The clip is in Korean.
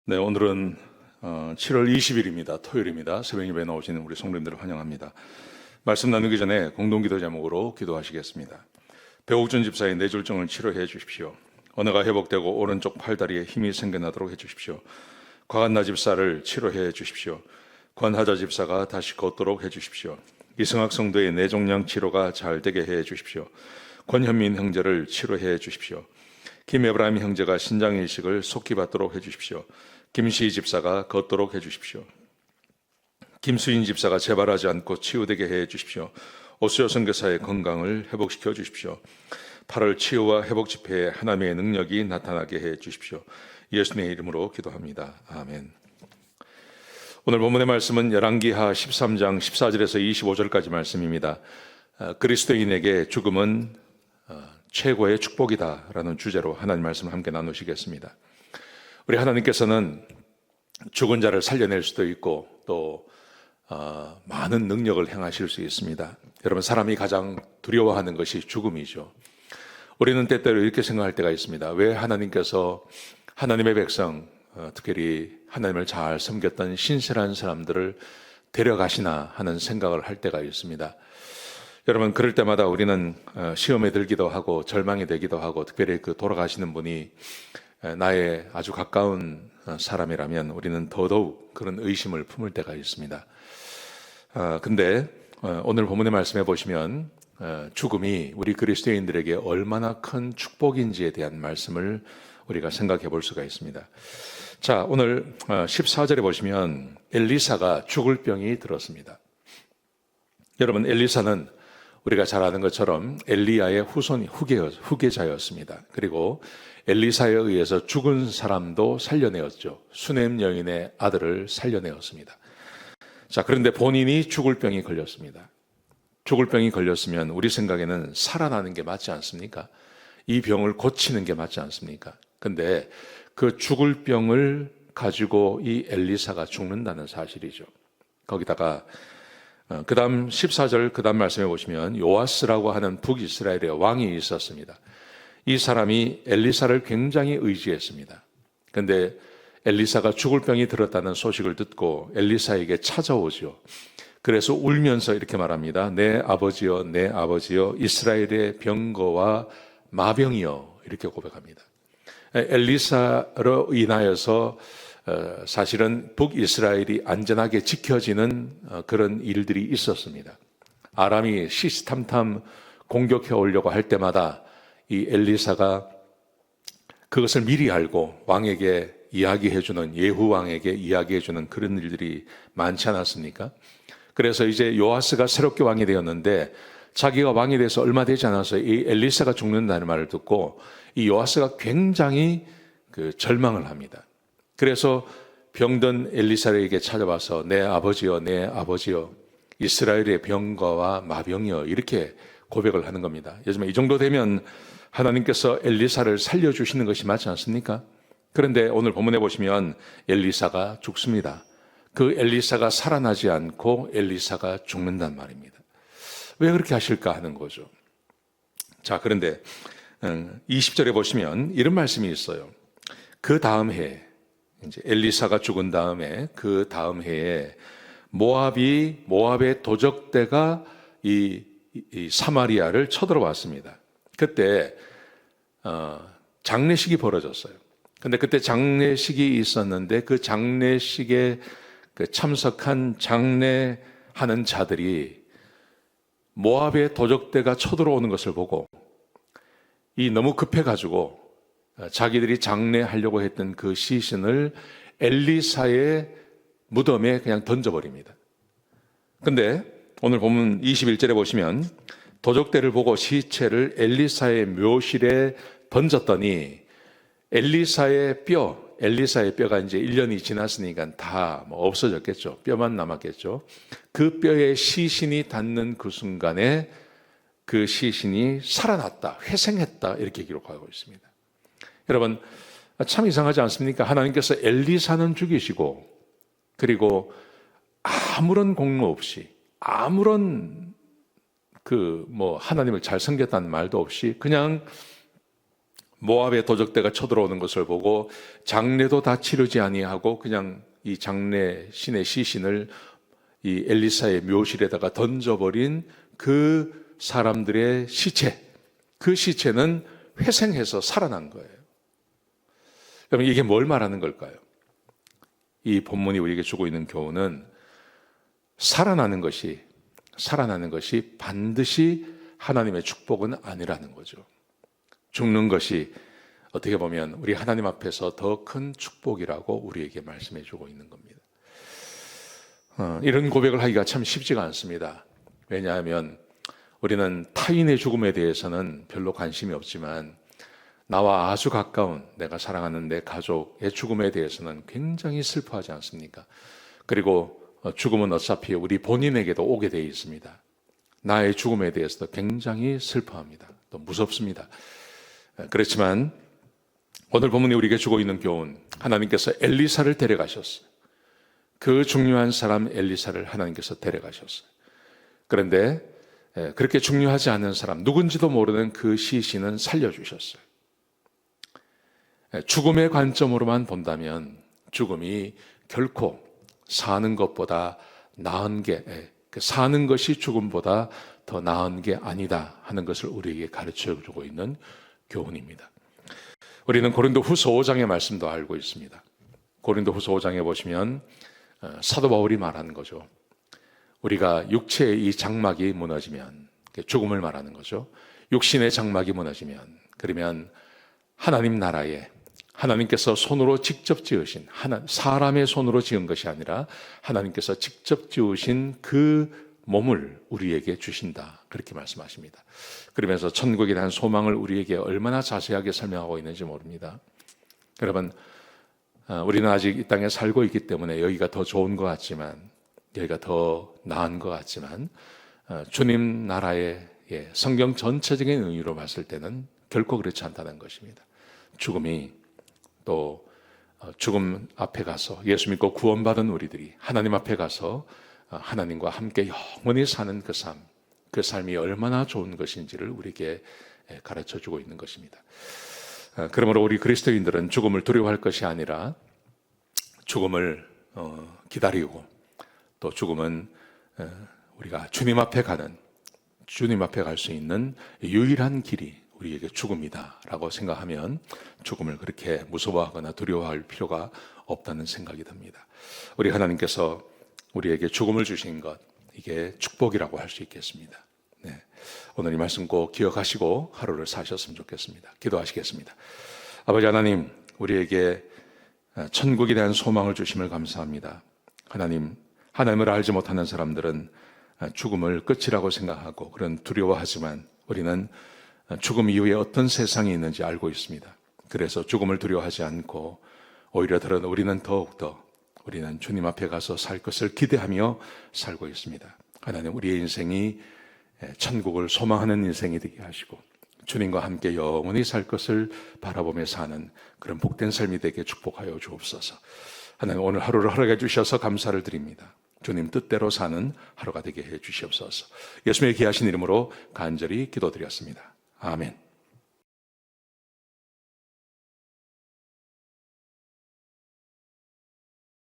네, 오늘은 7월 20일입니다. 토요일입니다. 새벽 예배에 나오시는 우리 성도님들을 환영합니다. 말씀 나누기 전에 공동기도 제목으로 기도하시겠습니다. 배옥준 집사의 뇌졸중을 치료해 주십시오. 언어가 회복되고 오른쪽 팔다리에 힘이 생겨나도록 해주십시오. 과간나 집사를 치료해 주십시오. 권하자 집사가 다시 걷도록 해주십시오. 이승학 성도의 뇌종양 치료가 잘 되게 해 주십시오. 권현민 형제를 치료해 주십시오. 김에브라임 형제가 신장 이식을 속히 받도록 해주십시오. 김시희 집사가 걷도록 해주십시오. 김수인 집사가 재발하지 않고 치유되게 해주십시오. 오수여 선교사의 건강을 회복시켜 주십시오. 8월 치유와 회복 집회에 하나님의 능력이 나타나게 해주십시오. 예수님의 이름으로 기도합니다. 아멘. 오늘 본문의 말씀은 열왕기하 13장 14절에서 25절까지 말씀입니다. 그리스도인에게 죽음은 최고의 축복이다라는 주제로 하나님 말씀을 함께 나누시겠습니다. 우리 하나님께서는 죽은 자를 살려낼 수도 있고 또 많은 능력을 행하실 수 있습니다. 여러분, 사람이 가장 두려워하는 것이 죽음이죠. 우리는 때때로 이렇게 생각할 때가 있습니다. 왜 하나님께서 하나님의 백성, 특별히 하나님을 잘 섬겼던 신실한 사람들을 데려가시나 하는 생각을 할 때가 있습니다. 여러분, 그럴 때마다 우리는 시험에 들기도 하고 절망이 되기도 하고, 특별히 그 돌아가시는 분이 나의 아주 가까운 사람이라면 우리는 더더욱 그런 의심을 품을 때가 있습니다. 근데 오늘 본문의 말씀해 보시면 죽음이 우리 그리스도인들에게 얼마나 큰 축복인지에 대한 말씀을 우리가 생각해 볼 수가 있습니다. 자, 오늘 14절에 보시면 엘리사가 죽을 병이 들었습니다. 여러분, 엘리사는 우리가 잘 아는 것처럼 엘리야의 후계자였습니다. 그리고 엘리사에 의해서 죽은 사람도 살려내었죠. 수넴 여인의 아들을 살려내었습니다. 자, 그런데 본인이 죽을 병이 걸렸습니다. 죽을 병이 걸렸으면 우리 생각에는 살아나는 게 맞지 않습니까? 이 병을 고치는 게 맞지 않습니까? 근데 그 죽을 병을 가지고 이 엘리사가 죽는다는 사실이죠. 거기다가 그 다음 14절 그 다음 말씀해 보시면 요아스라고 하는 북이스라엘의 왕이 있었습니다. 이 사람이 엘리사를 굉장히 의지했습니다. 그런데 엘리사가 죽을 병이 들었다는 소식을 듣고 엘리사에게 찾아오죠. 그래서 울면서 이렇게 말합니다. 내 아버지여, 내 아버지여, 이스라엘의 병거와 마병이여, 이렇게 고백합니다. 엘리사로 인하여서 사실은 북이스라엘이 안전하게 지켜지는 그런 일들이 있었습니다. 아람이 시시탐탐 공격해 오려고 할 때마다 이 엘리사가 그것을 미리 알고 왕에게 이야기해주는, 예후 왕에게 이야기해주는 그런 일들이 많지 않았습니까? 그래서 이제 요아스가 새롭게 왕이 되었는데 자기가 왕이 돼서 얼마 되지 않아서 이 엘리사가 죽는다는 말을 듣고 이 요아스가 굉장히 절망을 합니다. 그래서 병든 엘리사에게 찾아와서 내 아버지여, 내 아버지여, 이스라엘의 병거와 마병이여, 이렇게 고백을 하는 겁니다. 요즘에 이 정도 되면 하나님께서 엘리사를 살려주시는 것이 맞지 않습니까? 그런데 오늘 본문에 보시면 엘리사가 죽습니다. 그 엘리사가 살아나지 않고 엘리사가 죽는단 말입니다. 왜 그렇게 하실까 하는 거죠. 자, 그런데 20절에 보시면 이런 말씀이 있어요. 그 다음 해, 이제 엘리사가 죽은 다음에 그 다음 해에 모압의 도적대가 이 사마리아를 쳐들어왔습니다. 그때 장례식이 벌어졌어요. 근데 그때 장례식이 있었는데 그 장례식에 참석한 장례하는 자들이 모압의 도적대가 쳐들어오는 것을 보고 너무 급해가지고 자기들이 장례하려고 했던 그 시신을 엘리사의 무덤에 그냥 던져버립니다. 근데 오늘 본문 21절에 보시면 도적대를 보고 시체를 엘리사의 묘실에 던졌더니 엘리사의 뼈가 이제 1년이 지났으니까 다 없어졌겠죠. 뼈만 남았겠죠. 그 뼈에 시신이 닿는 그 순간에 그 시신이 살아났다, 회생했다, 이렇게 기록하고 있습니다. 여러분, 참 이상하지 않습니까? 하나님께서 엘리사는 죽이시고 그리고 아무런 공로 없이 아무런 하나님을 잘 섬겼다는 말도 없이 그냥 모압의 도적대가 쳐들어오는 것을 보고 장례도 다 치르지 아니하고 그냥 이 장례 신의 시신을 이 엘리사의 묘실에다가 던져버린 그 사람들의 시체, 그 시체는 회생해서 살아난 거예요. 그러면 이게 뭘 말하는 걸까요? 이 본문이 우리에게 주고 있는 교훈은 살아나는 것이 반드시 하나님의 축복은 아니라는 거죠. 죽는 것이 어떻게 보면 우리 하나님 앞에서 더 큰 축복이라고 우리에게 말씀해 주고 있는 겁니다. 이런 고백을 하기가 참 쉽지가 않습니다. 왜냐하면 우리는 타인의 죽음에 대해서는 별로 관심이 없지만 나와 아주 가까운 내가 사랑하는 내 가족의 죽음에 대해서는 굉장히 슬퍼하지 않습니까? 그리고 죽음은 어차피 우리 본인에게도 오게 되어 있습니다. 나의 죽음에 대해서도 굉장히 슬퍼합니다. 또 무섭습니다. 그렇지만 오늘 본문이 우리에게 주고 있는 교훈, 하나님께서 엘리사를 데려가셨어요. 그 중요한 사람 엘리사를 하나님께서 데려가셨어요. 그런데 그렇게 중요하지 않은 사람, 누군지도 모르는 그 시신은 살려주셨어요. 죽음의 관점으로만 본다면 죽음이 결코 사는 것보다 나은 게, 사는 것이 죽음보다 더 나은 게 아니다 하는 것을 우리에게 가르쳐주고 있는 교훈입니다. 우리는 고린도후서 5장의 말씀도 알고 있습니다. 고린도후서 5장에 보시면 사도 바울이 말하는 거죠. 우리가 육체의 이 장막이 무너지면, 죽음을 말하는 거죠. 육신의 장막이 무너지면, 그러면 하나님 나라에 하나님께서 손으로 직접 지으신, 사람의 손으로 지은 것이 아니라 하나님께서 직접 지으신 그 몸을 우리에게 주신다. 그렇게 말씀하십니다. 그러면서 천국에 대한 소망을 우리에게 얼마나 자세하게 설명하고 있는지 모릅니다. 여러분, 우리는 아직 이 땅에 살고 있기 때문에 여기가 더 좋은 것 같지만, 여기가 더 나은 것 같지만, 주님 나라의 성경 전체적인 의미로 봤을 때는 결코 그렇지 않다는 것입니다. 죽음이 또 죽음 앞에 가서 예수 믿고 구원받은 우리들이 하나님 앞에 가서 하나님과 함께 영원히 사는 그 삶이 얼마나 좋은 것인지를 우리에게 가르쳐주고 있는 것입니다. 그러므로 우리 그리스도인들은 죽음을 두려워할 것이 아니라 죽음을 기다리고, 또 죽음은 우리가 주님 앞에 갈 수 있는 유일한 길이 우리에게 죽음이다라고 생각하면 죽음을 그렇게 무서워하거나 두려워할 필요가 없다는 생각이 듭니다. 우리 하나님께서 우리에게 죽음을 주신 것, 이게 축복이라고 할 수 있겠습니다. 네. 오늘 이 말씀 꼭 기억하시고 하루를 사셨으면 좋겠습니다. 기도하시겠습니다. 아버지 하나님, 우리에게 천국에 대한 소망을 주심을 감사합니다. 하나님을 알지 못하는 사람들은 죽음을 끝이라고 생각하고 그런 두려워하지만 우리는 죽음 이후에 어떤 세상이 있는지 알고 있습니다. 그래서 죽음을 두려워하지 않고 오히려 우리는 더욱더 우리는 주님 앞에 가서 살 것을 기대하며 살고 있습니다. 하나님, 우리의 인생이 천국을 소망하는 인생이 되게 하시고 주님과 함께 영원히 살 것을 바라보며 사는 그런 복된 삶이 되게 축복하여 주옵소서. 하나님, 오늘 하루를 허락해 주셔서 감사를 드립니다. 주님 뜻대로 사는 하루가 되게 해 주시옵소서. 예수님의 귀하신 이름으로 간절히 기도드렸습니다. 아멘.